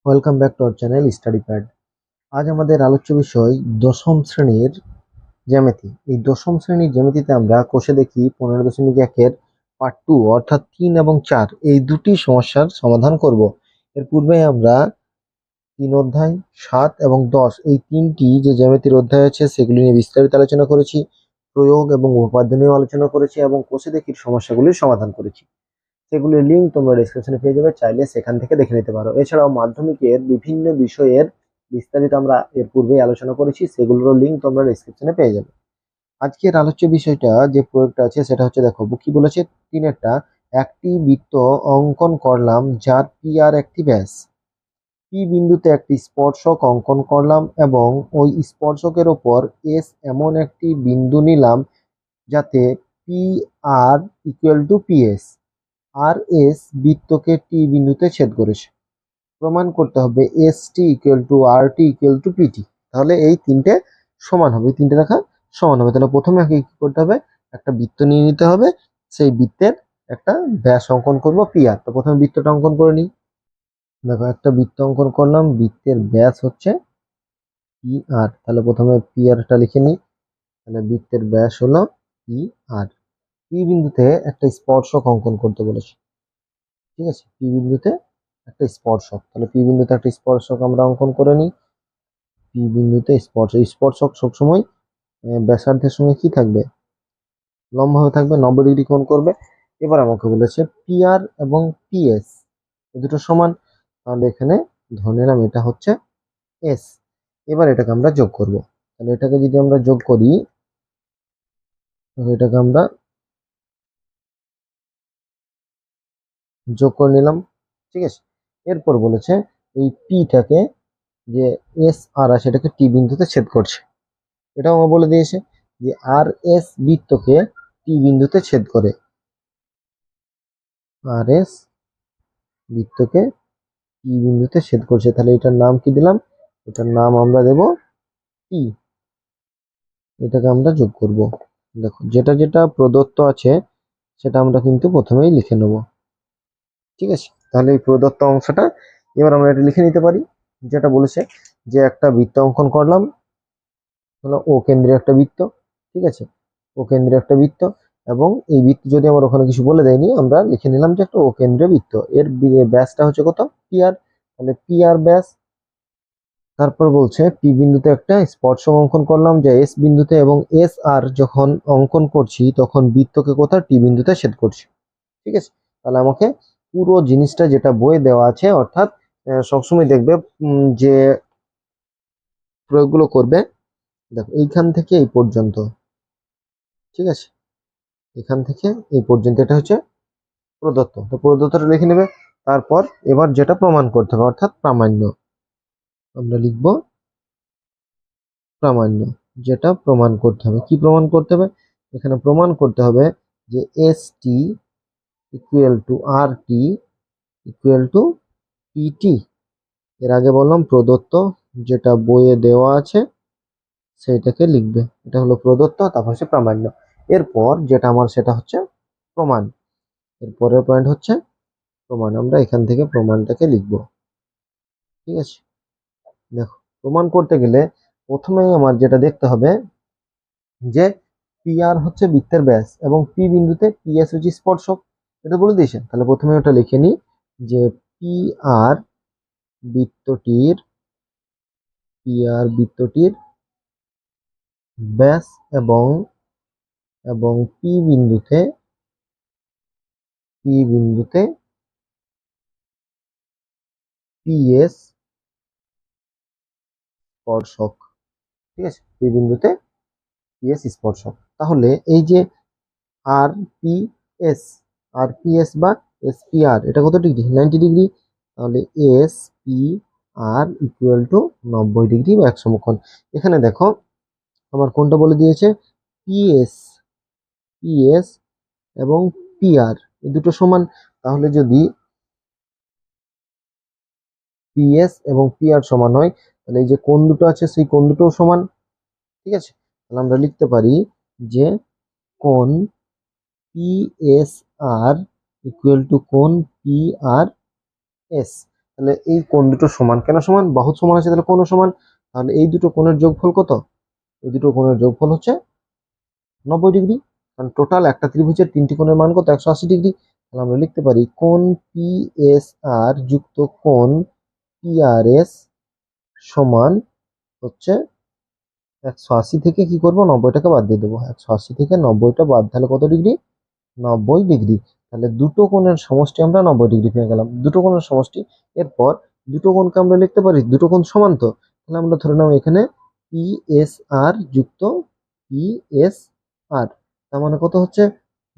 Welcome back to our channel study pad. আজ আমাদের আলোচ্য বিষয় দশম শ্রেণীর জ্যামিতি। এই দশম শ্রেণীর জ্যামিতিতে আমরা কোষে দেখি 15.1-এর পার্ট 2 অর্থাৎ 3 এবং 4 এই দুটি সমস্যার সমাধান করব। এর পূর্বে আমরা 3 অধ্যায়, 7 এবং 10 এই তিনটি যে জ্যামিতির অধ্যায় আছে সেগুলি নিয়ে বিস্তারিত আলোচনা করেছি, প্রয়োগ এবং উপপাদ্য নিয়েও আলোচনা করেছি এবং কোষে দেখির সমস্যাগুলির সমাধান করেছি। সেগুলির লিঙ্ক তোমরা ডেসক্রিপশনে পেয়ে যাবে, চাইলে সেখান থেকে দেখে নিতে পারো। এছাড়াও মাধ্যমিকের বিভিন্ন বিষয়ের বিস্তারিত আমরা এর পূর্বেই আলোচনা করেছি, সেগুলোরও লিঙ্ক তোমরা ডেসক্রিপশনে পেয়ে যাবে। আজকের আলোচ্য বিষয়টা যে প্রয়োগটা আছে সেটা হচ্ছে, দেখো কি বলেছে, একটি বৃত্ত অঙ্কন করলাম যার পি আর একটি ব্যাস। পি বিন্দুতে একটি স্পর্শক অঙ্কন করলাম এবং ওই স্পর্শকের ওপর এস এমন একটি বিন্দু নিলাম যাতে P R equal to P S. R S বৃত্তকে টি বিন্দুতে ছেদ করেছে। প্রমাণ করতে হবে S T equal to R T equal to PT. তাহলে এই তিনটে সমান হবে, তিনটে রেখা সমান হবে। তাহলে প্রথমে আগে কি করতে হবে, একটা বৃত্ত নিয়ে নিতে হবে, সেই বৃত্তের একটা ব্যাস অঙ্কন করবো পি আর। তো প্রথমে বৃত্তটা অঙ্কন করে নিই। দেখো, একটা বৃত্ত অঙ্কন করলাম, বৃত্তের ব্যাস হচ্ছে পি আর। তাহলে প্রথমে পি আরটা লিখে নিই। তাহলে বৃত্তের ব্যাস হলো পি আর। পি বিন্দুতে একটা স্পর্শক অঙ্কন করতে বলেছে, ঠিক আছে। পি বিন্দুতে একটা স্পর্শক, তাহলে পি বিন্দুতে একটা স্পর্শক আমরা অঙ্কন করে নিই। পি বিন্দুতে স্পর্শক সবসময় ব্যাসার্ধের সঙ্গে কি থাকবে, লম্বভাবে থাকবে, 90 ডিগ্রি কোণ করবে। এবার আমাকে বলেছে পি আর এবং পি এস এ দুটো সমান, তাহলে এখানে ধরে নিলাম এটা হচ্ছে এস। এবার এটাকে আমরা যোগ করব। তাহলে এটাকে যদি আমরা যোগ করি, এটাকে আমরা যোগ করে নিলাম, ঠিক আছে। এরপর বলেছে এই পিটাকে, যে এস আর আছে, এটাকে টি বিন্দুতে ছেদ করছে। এটাও আমার বলে দিয়েছে যে আর এস বৃত্তকে টি বিন্দুতে ছেদ করে। আর এস বৃত্তকে টি বিন্দুতে ছেদ করছে, তাহলে এটার নাম কি দিলাম, এটার নাম আমরা দেব টি। এটাকে আমরা যোগ করব। দেখো, যেটা যেটা প্রদত্ত আছে সেটা আমরা কিন্তু প্রথমেই লিখে নেব, ঠিক আছে। তাহলে এই প্রদত্ত অংশটা এবার আমরা এটা লিখে নিতে পারি। যেটা বলেছে যে একটা বৃত্ত অঙ্কন করলাম, হলো ও কেন্দ্রে একটা বৃত্ত, ঠিক আছে। ও কেন্দ্রে একটা বৃত্ত, এবং এই বৃত্ত যদি আমার ওখানে কিছু বলে দেয়নি, আমরা লিখে নিলাম যে একটা ও কেন্দ্রে বৃত্ত। এর ব্যাসটা হচ্ছে কত, পি আর। তাহলে পি আর ব্যাস। তারপর বলছে পি বিন্দুতে একটা স্পর্শক অঙ্কন করলাম যা এস বিন্দুতে, এবং এস আর যখন অঙ্কন করছি তখন বৃত্তকে কোথাও টি বিন্দুতে ছেদ করছি, ঠিক আছে। তাহলে আমাকে পুরো জিনিসটা যেটা বইয়ে দেওয়া আছে, অর্থাৎ সবসময় দেখবে যে প্রয়োগগুলো করবে, দেখো এইখান থেকে এই পর্যন্ত, ঠিক আছে, এখান থেকে এই পর্যন্ত এটা হচ্ছে প্রদত্ত। তো প্রদত্তটা লিখে নেবে। তারপর এবার যেটা প্রমাণ করতে হবে, অর্থাৎ প্রামাণ্য, আমরা লিখব প্রামাণ্য। যেটা প্রমাণ করতে হবে, কি প্রমাণ করতে হবে, এখানে প্রমাণ করতে হবে যে S T equal to R T equal to PT. এর আগে বললাম প্রদত্ত, যেটা বইয়ে দেওয়া আছে সেইটাকে লিখবে। এটা হলো প্রদত্ত, তারপর হচ্ছে প্রামাণ্য। এরপর যেটা আমার সেটা হচ্ছে প্রমাণ। এর পরের পয়েন্ট হচ্ছে প্রমাণ। আমরা এখান থেকে প্রমাণটাকে লিখব, ঠিক আছে। দেখো, প্রমাণ করতে গেলে প্রথমেই আমার যেটা দেখতে হবে যে পি আর হচ্ছে বৃত্তের ব্যাস এবং পি বিন্দুতে পি এস হচ্ছে স্পর্শক। এটা বলে দিয়েছে। তাহলে প্রথমে ওটা লিখে নিই যে পি আর বৃত্তটির ব্যাস এবং এবং পি বিন্দুতে পি এস স্পর্শক, ঠিক আছে। পি বিন্দুতে পি এস স্পর্শক। তাহলে এই যে R P S, R P S বা এস পি আর, এটা কত ডিগ্রি, 90 ডিগ্রি। তাহলে S P R equal to 90 degree বা 100 সমকোণ। এখানে দেখো আমার কোনটা বলে দিয়েছে, পিএস, পিএস এবং পিআর এই দুটো সমান। তাহলে যদি পিএস এবং পিআর সমান হয়, তাহলে এই যে কোণ দুটো আছে সেই কোণ দুটোও সমান, ঠিক আছে। তাহলে আমরা লিখতে পারি যে কোণ P S R equal to কোণ পি আর এস। তাহলে এই কোণ দুটো সমান, কেন সমান? বাহু সমান আছে, তাহলে কোণও সমান। তাহলে এই দুটো কোণের যোগফল কত? এই দুটো কোণের যোগফল হচ্ছে 90 ডিগ্রি। কারণ টোটাল একটা ত্রিভুজের তিনটি কোণের মান কত? 180 ডিগ্রি। তাহলে আমরা লিখতে পারি কোণ PSR যুক্ত কোণ PRS সমান হচ্ছে 180 থেকে কি করবো, 90টাকে বাদ দিয়ে দেবো। 180 থেকে 90টা বাদ, তাহলে কত ডিগ্রি? 90 ডিগ্রি। তাহলে দুটো কোণের সমষ্টি আমরা 90 ডিগ্রি পেয়ে গেলাম, দুটো কোণের সমষ্টি। এরপর দুটো কোণকে আমরা লিখতে পারি, দুটো কোণ সমান তো, তাহলে আমরা ধরে নাও এখানে PSR যুক্ত PSR, তার মানে কত হচ্ছে?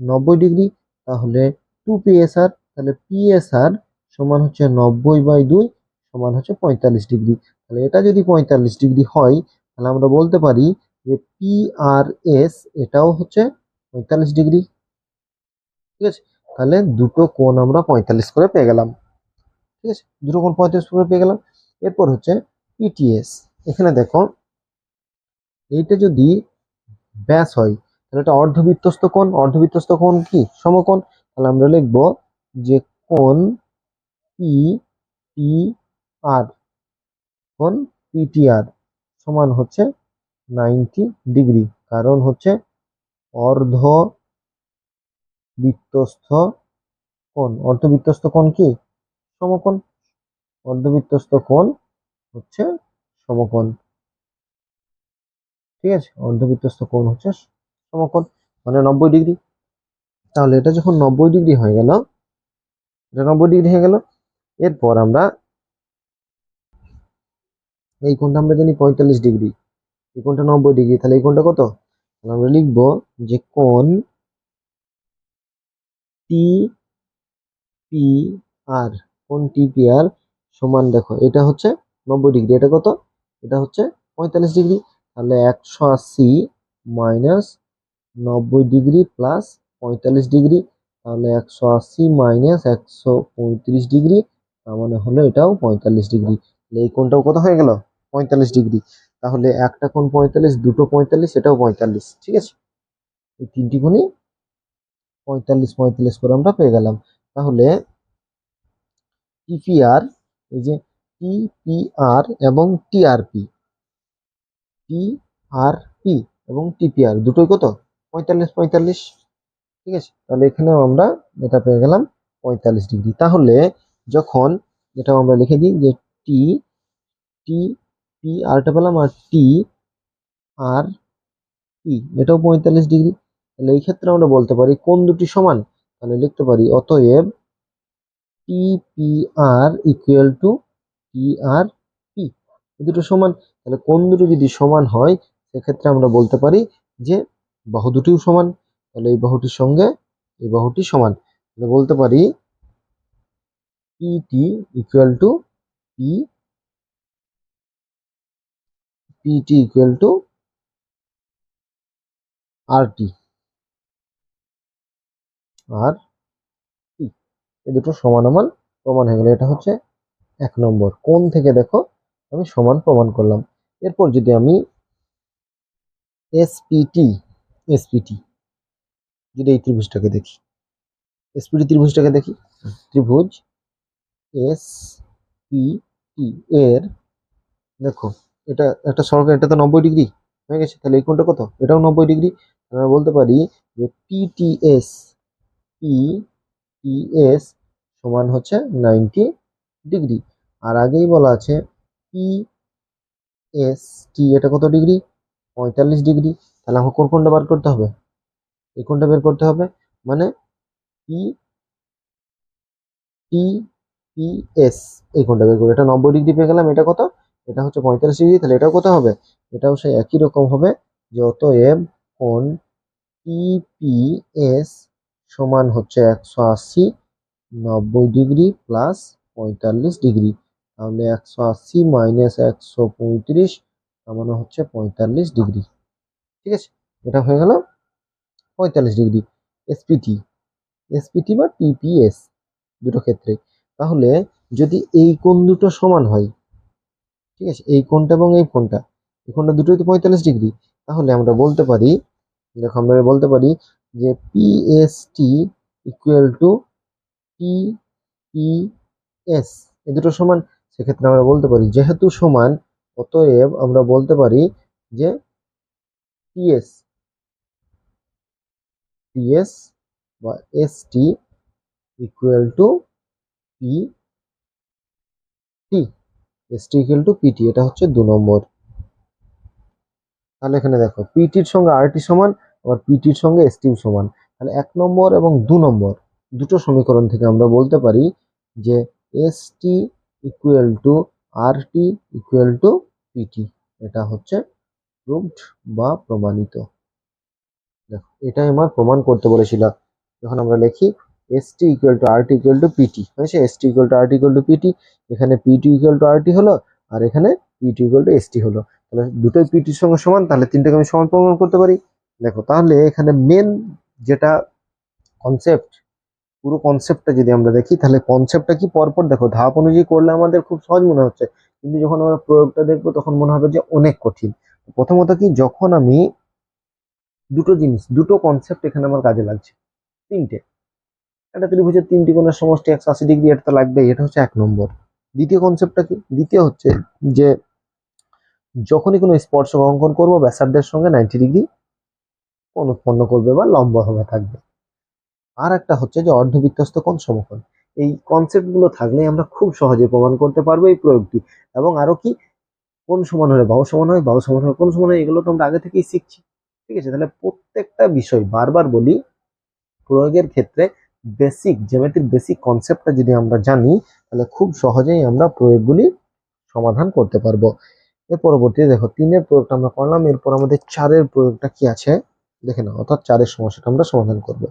90 ডিগ্রি। তাহলে 2PSR, তাহলে PSR সমান হচ্ছে 90/2 সমান হচ্ছে 45 ডিগ্রি। তাহলে এটা যদি 45 ডিগ্রি হয়, তাহলে আমরা বলতে পারি যে PRS এটাও হচ্ছে 45 ডিগ্রি। ঠিক আছে, তাহলে দুটো কোণ আমরা 45 করে পেয়ে গেলাম। ঠিক আছে, দুটো কোণ 45 করে পেয়ে গেলাম। এরপর হচ্ছে PTS। এখানে দেখো, এইটা যদি ব্যাস হয় তাহলে এটা অর্ধবৃত্তস্থ কোণ। অর্ধবৃত্তস্থ কোণ কি? সমকোণ। তাহলে আমরা লিখব যে কোণ PTR, কোণ PTR সমান হচ্ছে 90 ডিগ্রি। কারণ হচ্ছে অর্ধবৃত্তস্থ কোণ। অর্ধবৃত্তস্থ কোণ কি? সমকোণ। অর্ধবৃত্তস্থ কোণ হচ্ছে সমকোণ। ঠিক আছে, অর্ধবৃত্তস্থ কোণ হচ্ছে সমকোণ, মানে 90 ডিগ্রি। তাহলে এটা যখন 90 ডিগ্রি হয়ে গেল, এটা 90 ডিগ্রি হয়ে গেল, এরপর আমরা এই কোণটা আমরা জানি 45 ডিগ্রি, এই কোণটা 90 ডিগ্রি, তাহলে এই কোণটা কত? তাহলে আমরা লিখব যে কোণ TPR, কোণ TPR সমান, দেখো এটা হচ্ছে 90 ডিগ্রি, এটা কত? এটা হচ্ছে 45 ডিগ্রি। তাহলে 180 মাইনাস 90 ডিগ্রি প্লাস 45 ডিগ্রি, তাহলে 180 মাইনাস 135 ডিগ্রি, তার মানে হলো এটাও 45 ডিগ্রি। তাহলে এই কোণটাও কত হয়ে গেল? 45 ডিগ্রি। তাহলে একটা কোণ 45, দুটো 45, এটাও 45। ঠিক আছে, এই তিনটি কোণই 45 45 করে আমরা পেয়ে গেলাম। তাহলে টিপিআর, এই যে টিপিআর এবং টিআরপি, টিআরপি এবং টিপিআর দুটোই কত? 45 45। ঠিক আছে, তাহলে এখানেও আমরা এটা পেয়ে গেলাম 45 ডিগ্রি। তাহলে যখন, এটাও আমরা লিখে দিই যে টি টি পি আরটা পেলাম, আর টি আর পি এটাও 45 ডিগ্রি। তাহলে এই ক্ষেত্রে আমরা বলতে পারি কোণ দুটি সমান। তাহলে লিখতে পারি অতএব টিপিআর ইকুয়াল টু টিআরপি, এই দুটো সমান। তাহলে কোণ দুটো যদি সমান হয়, সেক্ষেত্রে আমরা বলতে পারি যে বাহু দুটিও সমান। তাহলে এই বাহুটির সঙ্গে এই বাহুটি সমান, তাহলে বলতে পারি PT equal to P PT equal to RT, R T, এই দুটো সমান আমার প্রমাণ হয়ে গেল। এটা হচ্ছে 1 নম্বর। কোণ থেকে দেখো আমি সমান প্রমাণ করলাম। এরপর যদি আমি এসপিটি এসপিটি যদি এই ত্রিভুজটাকে দেখি, এসপিটি ত্রিভুজটাকে দেখি, ত্রিভুজ এস পি টি এর, দেখো এটা একটা সরকার, এটা তো 90 ডিগ্রি হয়ে গেছে। তাহলে এই কোণটা কত? এটাও 90 ডিগ্রি। আমরা বলতে পারি যে পিটিএস, পিটিএস সমান হচ্ছে 90 ডিগ্রি। আর আগেই বলা আছে পিএসটি এটা কত ডিগ্রি? 45 ডিগ্রি। তাহলে আমাকে কোন কোণটা বার করতে হবে? এই কোণটা বের করতে হবে, মানে পি টি পি এস, এই কোণটা বের করে এটা 90 ডিগ্রি পেয়ে গেলাম। এটা কত? এটা হচ্ছে 45 ডিগ্রি। তাহলে এটাও কত হবে? এটাও সেই একই রকম হবে, যে অতএব কোণ টিপিএস সমান হচ্ছে 180, 90 ডিগ্রি প্লাস 45 ডিগ্রি। তাহলে 180 মাইনাস 135, তার মানে হচ্ছে 45 ডিগ্রি। ঠিক আছে, এটা হয়ে গেল 45 ডিগ্রি। এসপিটি, এসপিটি বা টিপিএস দুটো ক্ষেত্রে। তাহলে যদি এই কোণ দুটো সমান হয়, ঠিক আছে, এই কোণটা এবং এই কোণটা দুটোই তো 45 ডিগ্রি, তাহলে আমরা বলতে পারি, দেখো আমরা বলতে পারি যে পিএসটি ইকুয়াল টু টিপিএস এই দুটো সমান, সেক্ষেত্রে আমরা বলতে পারি যেহেতু সমান অতএব আমরা বলতে পারি যে টিএস টিএস বা ST equal to P T, ST equal to PT, এটা হচ্ছে 2 নম্বর। তাহলে এখানে দেখো পিটির সঙ্গে আরটি সমান, আবার পিটির সঙ্গে এসটিও সমান। তাহলে 1 নম্বর এবং 2 নম্বর দুটো সমীকরণ থেকে আমরা বলতে পারি যে ST equal to RT equal to PT, এটা হচ্ছে প্রুভড বা প্রমাণিত। দেখো এটাই আমার প্রমাণ করতে বলেছিল। যখন আমরা লিখি ST equal to RT equal to PT, হয়েছে ST equal to RT equal to PT, এখানে পিটি ইকুয়াল টু আরটি হলো, আর এখানে পিটি ইকুয়াল টু এসটি হলো। তাহলে দুটোই পিটির সঙ্গে সমান, তাহলে তিনটাকে আমি সমান প্রমাণ করতে পারি। দেখো তাহলে এখানে মেন যেটা কনসেপ্ট, পুরো কনসেপ্টটা যদি আমরা দেখি তাহলে কনসেপ্টটা কি পরপর দেখো ধাপ অনুযায়ী করলে আমাদের খুব সহজ মনে হচ্ছে, কিন্তু যখন আমরা প্রয়োগটা দেখবো তখন মনে হবে যে অনেক কঠিন। প্রথমত কি, যখন আমি দুটো জিনিস, দুটো কনসেপ্ট এখানে আমার কাজে লাগছে, তিনটে, একটা ত্রিভুজের 3টি কোণের সমষ্টি 180 ডিগ্রি, এটা তো লাগবেই, এটা হচ্ছে 1 নম্বর। দ্বিতীয় কনসেপ্টটা কি, দ্বিতীয় হচ্ছে যে যখনই কোনো স্পর্শক অঙ্কন করবো ব্যাসার্ধের সঙ্গে 90 ডিগ্রি কোণ উৎপন্ন করবে বা লম্বভাবে থাকবে। আর একটা হচ্ছে যে অর্ধবৃত্তস্থ কোণ সমকোণ। এই কনসেপ্ট গুলো থাকলে আমরা খুব সহজে প্রমাণ করতে পারবো এই প্রয়োগটি। এবং আরো কি, কোণ সমান হলে বাহু সমান হয়, বাহু সমান হলে কোণ সমান হয়, এগুলো তো আমরা আগে থেকেই শিখছি। ঠিক আছে, তাহলে প্রত্যেকটা বিষয় বারবার বলি, প্রয়োগের ক্ষেত্রে বেসিক জ্যামিতির বেসিক কনসেপ্টটা যদি আমরা জানি তাহলে খুব সহজেই আমরা প্রয়োগগুলি সমাধান করতে পারবো। এর পরবর্তীতে দেখো 3-এর প্রয়োগটা আমরা করলাম, এরপর আমাদের 4-এর প্রয়োগটা কি আছে দেখে নাও, অর্থাৎ 4-এর সমস্যাটা আমরা সমাধান করব।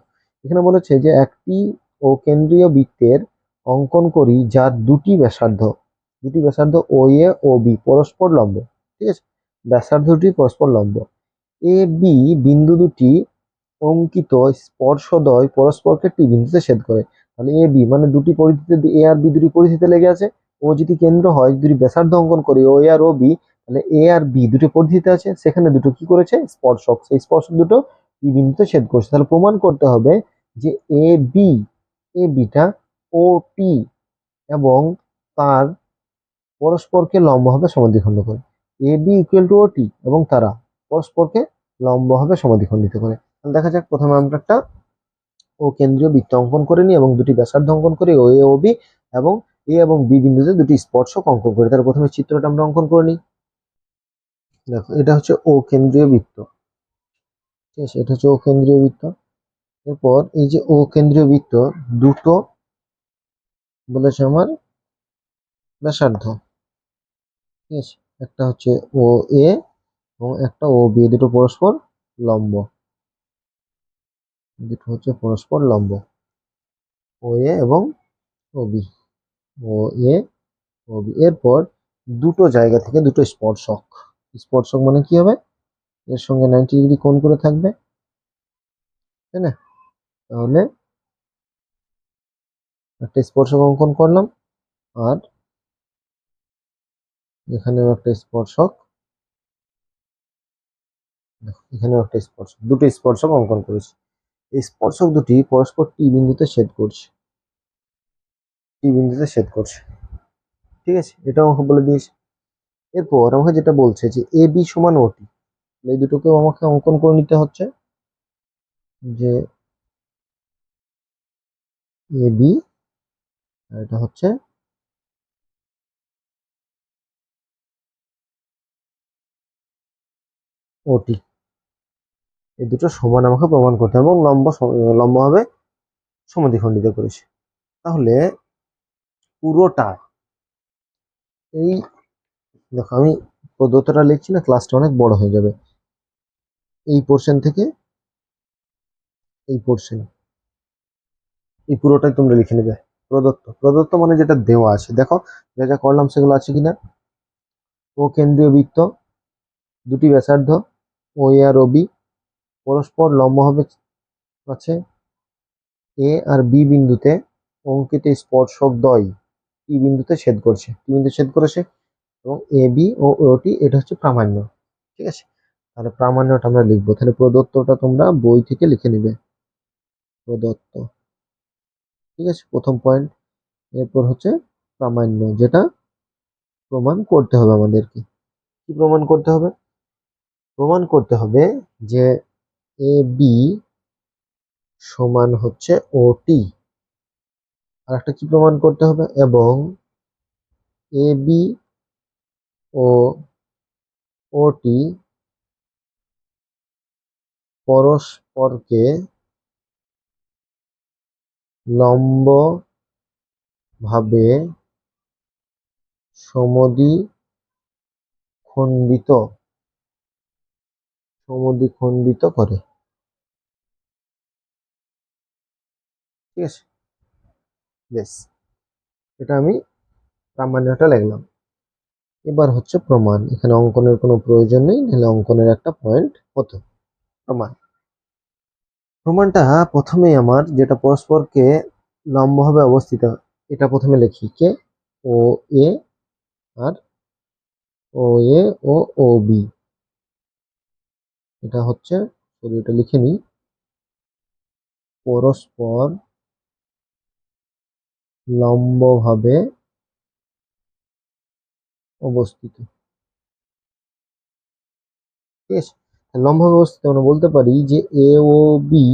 এখানে বলেছে যে একটি ও কেন্দ্রীয় বৃত্তের অঙ্কন করি যার দুটি ব্যাসার্ধ ও এ ও বি পরস্পর লম্ব। ঠিক আছে, ব্যাসার্ধ দুটি পরস্পর লম্ব। এ বি বিন্দু দুটি অঙ্কিত স্পর্শদ্বয় পরস্পরকে টি বিন্দুতে ছেদ করে। তাহলে এ বি মানে দুটি পরিধিতে, এ আর বি দুটি পরিধিতে লেগে আছে, ও যদি কেন্দ্র হয়, যদি ব্যাসার্ধ অঙ্কন করি ও এ আর ও বি, তাহলে এ আর বি দুটো পরিধিতে আছে, সেখানে দুটো কি করেছে, স্পর্শক, সেই স্পর্শক দুটো টি বিন্দুতে ছেদ করছে। তাহলে প্রমাণ করতে হবে যে এ বিটা ও টি এবং তার পরস্পরকে লম্বভাবে সমদ্বিখণ্ড করে। এ বি ইকুয়াল টু ও টি এবং তারা পরস্পরকে লম্বভাবে সমদ্বিখণ্ডিত করে। তাহলে দেখা যাক, প্রথমে আমরা একটা ও কেন্দ্রীয় বৃত্ত অঙ্কন করে নিই এবং দুটি ব্যাসার্ধ অঙ্কন করি ও এ ও বি, এবং এ এবং বি বিন্দুতে দুটি স্পর্শক অঙ্কন করি। তাহলে প্রথমে চিত্রটা আমরা অঙ্কন করে নিই। দেখো এটা হচ্ছে ও কেন্দ্রীয় বৃত্ত, ঠিক আছে, এটা হচ্ছে ও কেন্দ্রীয় বৃত্ত। এরপর এই যে ও কেন্দ্রীয় বৃত্ত দুটো বলেছে আমার ব্যাসার্ধ, ঠিক আছে, একটা হচ্ছে ও এ এবং একটা ও বি, দুটো পরস্পর লম্ব, দুটো হচ্ছে পরস্পর লম্ব, ও এ এবং ও বি, ও এ ও বি। এরপর দুটো জায়গা থেকে দুটো স্পর্শক, স্পর্শক মানে কি হবে, এর সঙ্গে 90 ডিগ্রি কোণ করে থাকবে, তাই না? তাহলে একটা স্পর্শক অঙ্কন করলাম, আর এখানেও একটা স্পর্শক, এখানেও একটা স্পর্শক, দুটো স্পর্শক অঙ্কন করেছি। এই স্পর্শক দুটি পরস্পর টি বিন্দুতে ছেদ করছে, ঠিক আছে, এটাও আমাকে বলে দিয়েছে। এরপর আমাকে যেটা বলছে যে এ বি সমান ও টি, এই দুটোকেও আমাকে অঙ্কন করে নিতে হচ্ছে যে এ বি, আর এটা হচ্ছে ওটি, এই দুটো সমান আমাকে প্রমাণ করতে হবে এবং লম্বভাবে সমদ্বিখণ্ডিত করেছে। তাহলে পুরোটা এই, দেখো আমি প্রদত্তটা লিখছি না, ক্লাসটা অনেক বড় হয়ে যাবে। এই পোর্শন থেকে এই পোর্শন, এই পুরোটাই তোমরা লিখে নেবে। প্রদত্ত মানে যেটা দেওয়া আছে, দেখো যা যা করলাম সেগুলো আছে কিনা। ও কেন্দ্রীয় বৃত্ত, দুটি ব্যাসার্ধ ও এ আর ও বি পরস্পর লম্বভাবে আছে, এ আর বি বিন্দুতে অঙ্কিত স্পর্শক দ্বয় টি বিন্দুতে ছেদ করছে, টি বিন্দুতে ছেদ করেছে, এবং এ বি ও ওটি এটা হচ্ছে প্রামাণ্য। ঠিক আছে, তাহলে প্রামাণ্যটা আমরা লিখবো। তাহলে প্রদত্তটা তোমরা বই থেকে লিখে নিবে, প্রদত্ত, ঠিক আছে, প্রথম পয়েন্ট। এরপর হচ্ছে প্রামাণ্য, যেটা প্রমাণ করতে হবে আমাদেরকে। কি প্রমাণ করতে হবে? প্রমাণ করতে হবে যে এ বি সমান হচ্ছে ও টি। আর একটা কি প্রমাণ করতে হবে? এবং এ বি ও ও টি পরস্পরকে লম্ব ভাবে সমদ্বিখণ্ডিত করে। ঠিক আছে, বেশ, এটা আমি প্রামাণ্যটা লিখলাম। এবার হচ্ছে প্রমাণ। এখানে অঙ্কনের কোনো প্রয়োজন নেই, নাহলে অঙ্কনের একটা পয়েন্ট হতো। প্রমাণটা প্রথমেই আমার যেটা পরস্পরকে লম্বভাবে অবস্থিত, এটা প্রথমে লিখি, কে ও এ আর ও এ ও ও বি। এটা হচ্ছে, এটা লিখে নিই, পরস্পর লম্বভাবে অবস্থিত। ঠিক আছে, লম্বভাবে অবস্থিত আমরা বলতে পারি যে এ ও বি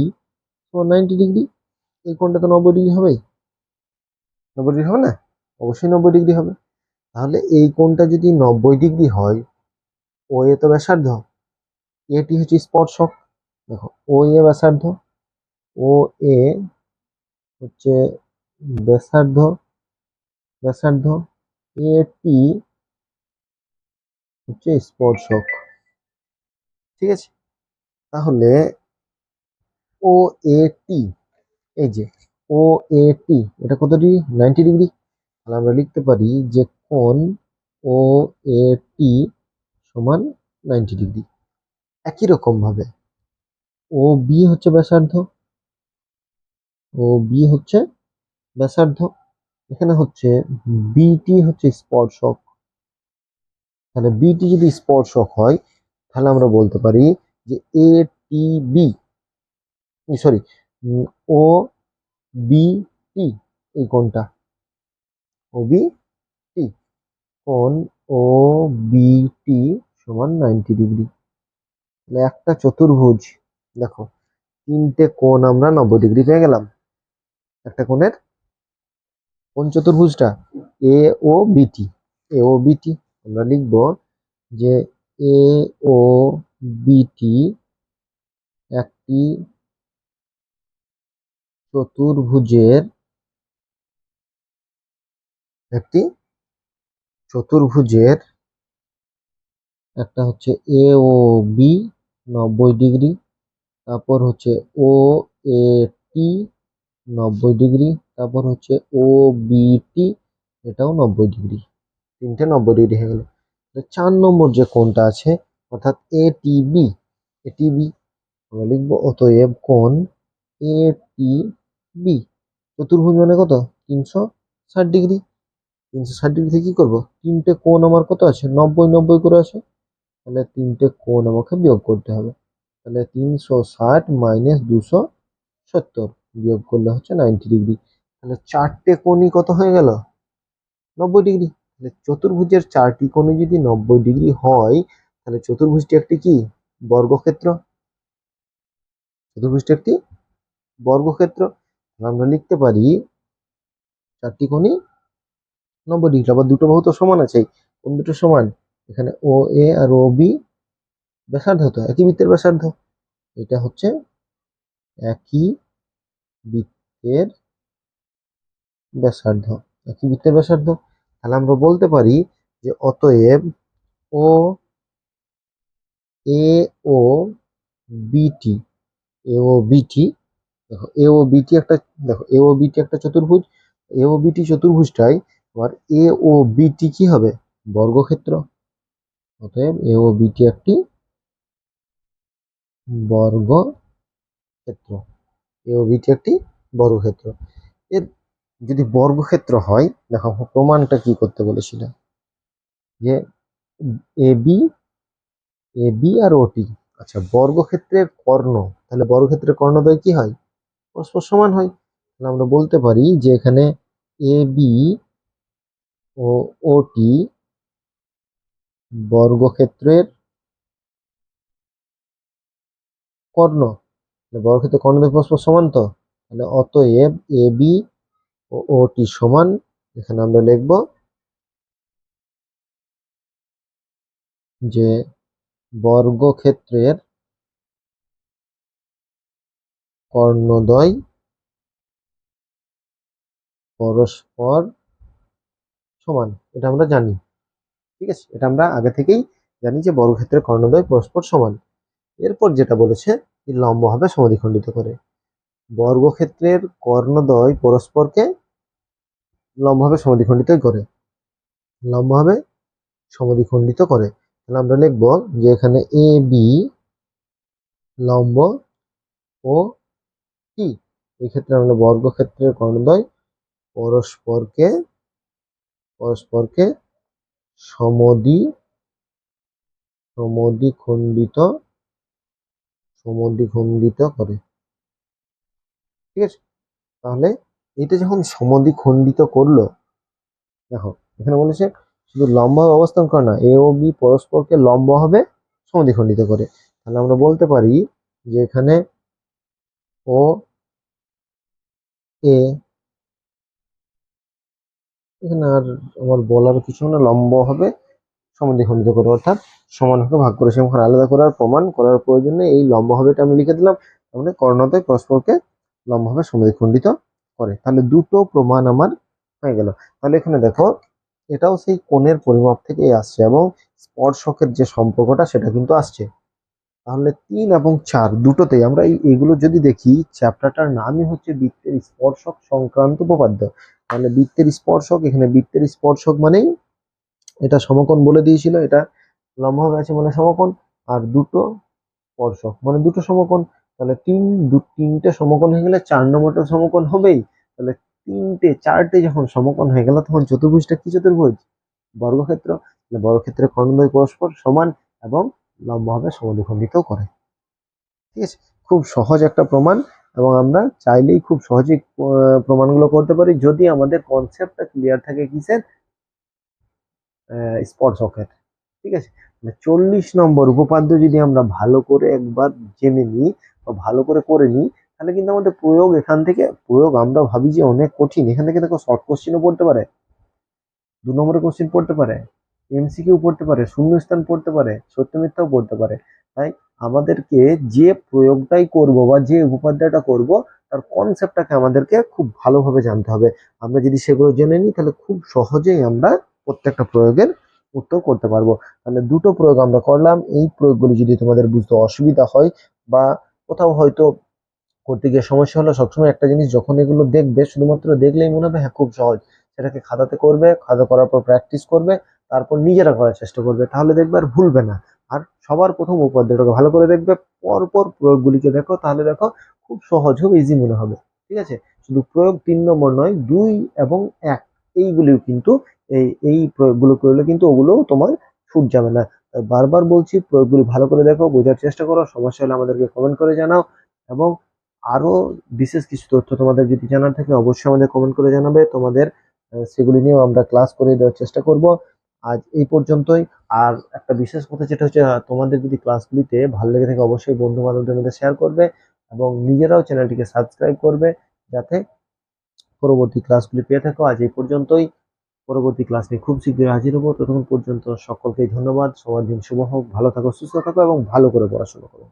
90 ডিগ্রি। এই কোণটা তো 90 ডিগ্রি হবে। 90 ডিগ্রি হবে না? অবশ্যই 90 ডিগ্রি হবে। তাহলে এই কোণটা যদি 90 ডিগ্রি হয়, ও এ তো ব্যাসার্ধ, এটি হচ্ছে স্পর্শক। দেখো, ও এ ব্যাসার্ধ, ও এ হচ্ছে ব্যাসার্ধ, ব্যাসার্ধ এটি হচ্ছে স্পর্শক। ঠিক আছে, তাহলে ও এ টি, এই যে ও এ টি, এটা কত ডিগ্রি? 90 ডিগ্রি। তাহলে আমরা লিখতে পারি যে কোণ ও এ টি সমান 90 ডিগ্রি। একই রকম ভাবে ও বি হচ্ছে ব্যাসার্ধ, ও বি হচ্ছে ব্যাসার্ধ, এখানে হচ্ছে বিটি হচ্ছে স্পর্শক। তাহলে বিটি যদি স্পর্শক হয়, তাহলে আমরা বলতে পারি যে এ টি বি, সরি, ও বি টি, এই কোণটা ও বি টি, কোণ ও বি টি সমান 90 ডিগ্রি। তাহলে একটা চতুর্ভুজ, দেখো তিনটে কোণ আমরা 90 ডিগ্রি পেয়ে গেলাম। একটা কোণের, কোন চতুর্ভুজটা? এ ও বিটি। এ ও বিটি আমরা লিখব যে এ ও বিটি একটি চতুর্ভুজের, একটি চতুর্ভুজের একটা হচ্ছে এ ও বি 90 ডিগ্রি, তারপর হচ্ছে ও এ টি 90 ডিগ্রি, তারপর হচ্ছে ও বি টি, এটাও 90 ডিগ্রি। তিনটে 90 ডিগ্রি হয়ে গেল। 4 নম্বর যে কোণটা আছে, অর্থাৎ এ টি বি, এটিবি আমরা লিখবো অতএব কোণ এ টি বি, চতুর্ভুজ মানে কত? 360 ডিগ্রি। 360 ডিগ্রি থেকে কি করবো? তিনটে কোণ আমার কত আছে? 90 করে আছে। তাহলে তিনটে কোণ আমাকে বিয়োগ করতে হবে। তাহলে 360 মাইনাস 270 বিয়োগ করলে হচ্ছে 90 ডিগ্রি। তাহলে চারটে কোণই কত হয়ে গেল? 90 ডিগ্রি। তাহলে চতুর্ভুজের চারটি কোণই যদি 90 ডিগ্রি হয়, তাহলে চতুর্ভুজটি একটি কি? বর্গক্ষেত্র। চতুর্ভুজটি একটি বর্গক্ষেত্র। আমরা লিখতে পারি চারটি কোণই 90 ডিগ্রি। আবার দুটো বাহু তো সমান আছে, কোন দুটো সমান? এখানে ও এ আর ও বি ব্যাসার্ধ, তো একই বৃত্তের ব্যাসার্ধ। এটা হচ্ছে একই বৃত্তের ব্যাসার্ধ, একই বৃত্তের ব্যাসার্ধ। তাহলে আমরা বলতে পারি যে অতএব ও এ ও বিটি, এ ও বিটি, দেখো এ ও বিটি একটা, দেখো এ ও বিটি একটা চতুর্ভুজ। এ ও বিটি চতুর্ভুজটাই আবার এ ও বিটি কি হবে? বর্গক্ষেত্র। অতএব এ ও বিটি একটি বর্গক্ষেত্র। এ ও বিটি একটি বর্গক্ষেত্র। এর যদি বর্গক্ষেত্র হয়, দেখো প্রমাণটা কি করতে বলেছিল, যে এ বি, এ বি আর ওটি, আচ্ছা বর্গক্ষেত্রের কর্ণ, তাহলে বর্গক্ষেত্রের কর্ণদ্বয় কি হয়? পরস্পর সমান হয়। তাহলে আমরা বলতে পারি যে এখানে এ বি ও ওটি বর্গক্ষেত্রের কর্ণ, বর্গক্ষেত্রের কর্ণ দুই পরস্পর সমান তো, তাহলে অতএব এ বি ও ওটি সমান, এখানে আমরা লিখব যে বর্গক্ষেত্রের কর্ণদ্বয় পরস্পর সমান। এটা আমরা জানি, ঠিক আছে, এটা আমরা আগে থেকেই জানি যে বর্গক্ষেত্রের কর্ণদ্বয় পরস্পর সমান। এরপর যেটা বলেছে লম্বভাবে সমদ্বিখণ্ডিত করে, বর্গক্ষেত্রের কর্ণদ্বয় পরস্পরকে লম্বভাবে সমদ্বিখণ্ডিত করে, লম্বভাবে সমদ্বিখণ্ডিত করে। তাহলে আমরা লিখব যে এখানে এ বি লম্ব ও টি, এই ক্ষেত্রে আমরা বর্গক্ষেত্রের কর্ণদ্বয় পরস্পরকে পরস্পরকে সমদ্বিখণ্ডিত সমদ্বিখণ্ডিত করে, ঠিক আছে। তাহলে এটা যখন সমদ্বিখণ্ডিত করলো, দেখো এখানে বলেছে শুধু লম্বভাবে অবস্থান করে না, এ ও বি পরস্পরকে লম্বভাবে সমদ্বিখণ্ডিত করে। তাহলে আমরা বলতে পারি যে এখানে ও এ, এখানে আর আমার বলার কিছু না, লম্বভাবে সমদ্বিখণ্ডিত করে, অর্থাৎ সমানভাবে ভাগ করে, সেখানে আলাদা করার প্রমাণ করার প্রয়োজন নেই, এই লম্বভাবেটা আমি লিখে দিলাম। তাহলে কর্ণদ্বয় পরস্পরকে লম্বভাবে সমদ্বিখণ্ডিত করে। তাহলে দুটো প্রমাণ আমার হয়ে গেল। তাহলে এখানে দেখো এটাও সেই কোণের পরিমাপ থেকে আসছে এবং স্পর্শকের যে সম্পর্কটা সেটা কিন্তু আসছে। তাহলে 3 এবং 4 দুটোতেই আমরা এইগুলো যদি দেখি, চ্যাপ্টারটার নামই হচ্ছে বৃত্তের স্পর্শক সংক্রান্ত উপপাদ্য। তাহলে বৃত্তের স্পর্শক, এখানে বৃত্তের স্পর্শক মানেই এটা সমকোণ বলে দিয়েছিল, এটা লম্বভাবে আছে মানে সমকোণ, আর দুটো স্পর্শক মানে দুটো সমকোণ। তাহলে তিনটে সমকোণ হয়ে গেলে 4 নম্বরটা সমকোণ হবেই। তাহলে চারটে যখন সমকোণ হয়ে গেল তখন চতুর্ভুজটা কি চতুর্ভুজ? বর্গক্ষেত্র। বর্গক্ষেত্রের কর্ণদ্বয় পরস্পর সমান এবং লম্বভাবে সমদ্বিখণ্ডিত করে, ঠিক আছে। খুব সহজ একটা প্রমাণ, এবং আমরা চাইলেই খুব সহজেই প্রমাণগুলো করতে পারি যদি আমাদের কনসেপ্টটা ক্লিয়ার থাকে কিসের, স্পর্শকের, ঠিক আছে। 40 নম্বর উপপাদ্য যদি আমরা ভালো করে একবার জেনে নিই বা ভালো করে নিই, তাহলে কিন্তু আমাদের প্রয়োগ এখান থেকে, প্রয়োগ আমরা ভাবি যে অনেক কঠিন, এখান থেকে দেখো শর্ট কোশ্চেনও পড়তে পারে, 2 নম্বরের কোশ্চেন পড়তে পারে, এমসিকিউ পড়তে পারে, শূন্যস্থান পড়তে পারে, সত্য মিথ্যাও পড়তে পারে। তাই আমাদেরকে যে প্রয়োগটাই করব বা যে উপপাদ্যটা করব তার কনসেপ্টটাকে আমাদেরকে খুব ভালোভাবে জানতে হবে। আমরা যদি সেগুলো জেনে নিই তাহলে খুব সহজেই আমরা প্রত্যেকটা প্রয়োগের উত্তর করতে পারবো। তাহলে দুটো প্রয়োগ আমরা করলাম, এই প্রয়োগগুলি যদি তোমাদের বুঝতে অসুবিধা হয় বা কোথাও হয়তো করতে গিয়ে সমস্যা হলো, সবসময় একটা জিনিস যখন এগুলো দেখবে শুধুমাত্র দেখলেই মনে হবে হ্যাঁ খুব সহজ, সেটাকে খাতাতে করবে, খাতা করার পর প্র্যাকটিস করবে, তারপর নিজেরা করার চেষ্টা করবে, তাহলে দেখবে আর ভুলবে না। আর সবার প্রথম উপপাদ্যটাকে ভালো করে দেখবে, পরপর প্রয়োগগুলিকে দেখো, তাহলে দেখো খুব সহজ হবে, ইজি মনে হবে, ঠিক আছে। শুধু প্রয়োগ 3 নম্বর নয়, 2 এবং 1 এইগুলিও কিন্তু এই প্রয়োগগুলো করলে কিন্তু ওগুলোও তোমার ছুট যাবে না। তাই বারবার বলছি প্রয়োগগুলি ভালো করে দেখো, বোঝার চেষ্টা করো, সমস্যা হলে আমাদেরকে কমেন্ট করে জানাও, এবং আরো বিশেষ কিছু তথ্য তোমাদের যদি জানার থাকে অবশ্যই আমাদের কমেন্ট করে জানাবে, তোমাদের সেগুলি নিয়েও আমরা ক্লাস করে দেওয়ার চেষ্টা করব। আজ এই পর্যন্তই। আর একটা বিশেষ কথা যেটা হচ্ছে, তোমাদের যদি ক্লাসগুলিতে ভালো লেগে থাকে অবশ্যই বন্ধু বান্ধবদের মধ্যে শেয়ার করবে এবং নিজেরাও চ্যানেলটিকে সাবস্ক্রাইব করবে, যাতে পরবর্তী ক্লাসগুলি পেয়ে থাকো। আজ এই পর্যন্তই, পরবর্তী ক্লাস নিয়ে খুব শীঘ্রই হাজির হবো। ততক্ষণ পর্যন্ত সকলকেই ধন্যবাদ, সবার দিন শুভ হোক, ভালো থাকো, সুস্থ থাকো এবং ভালো করে পড়াশোনা করো।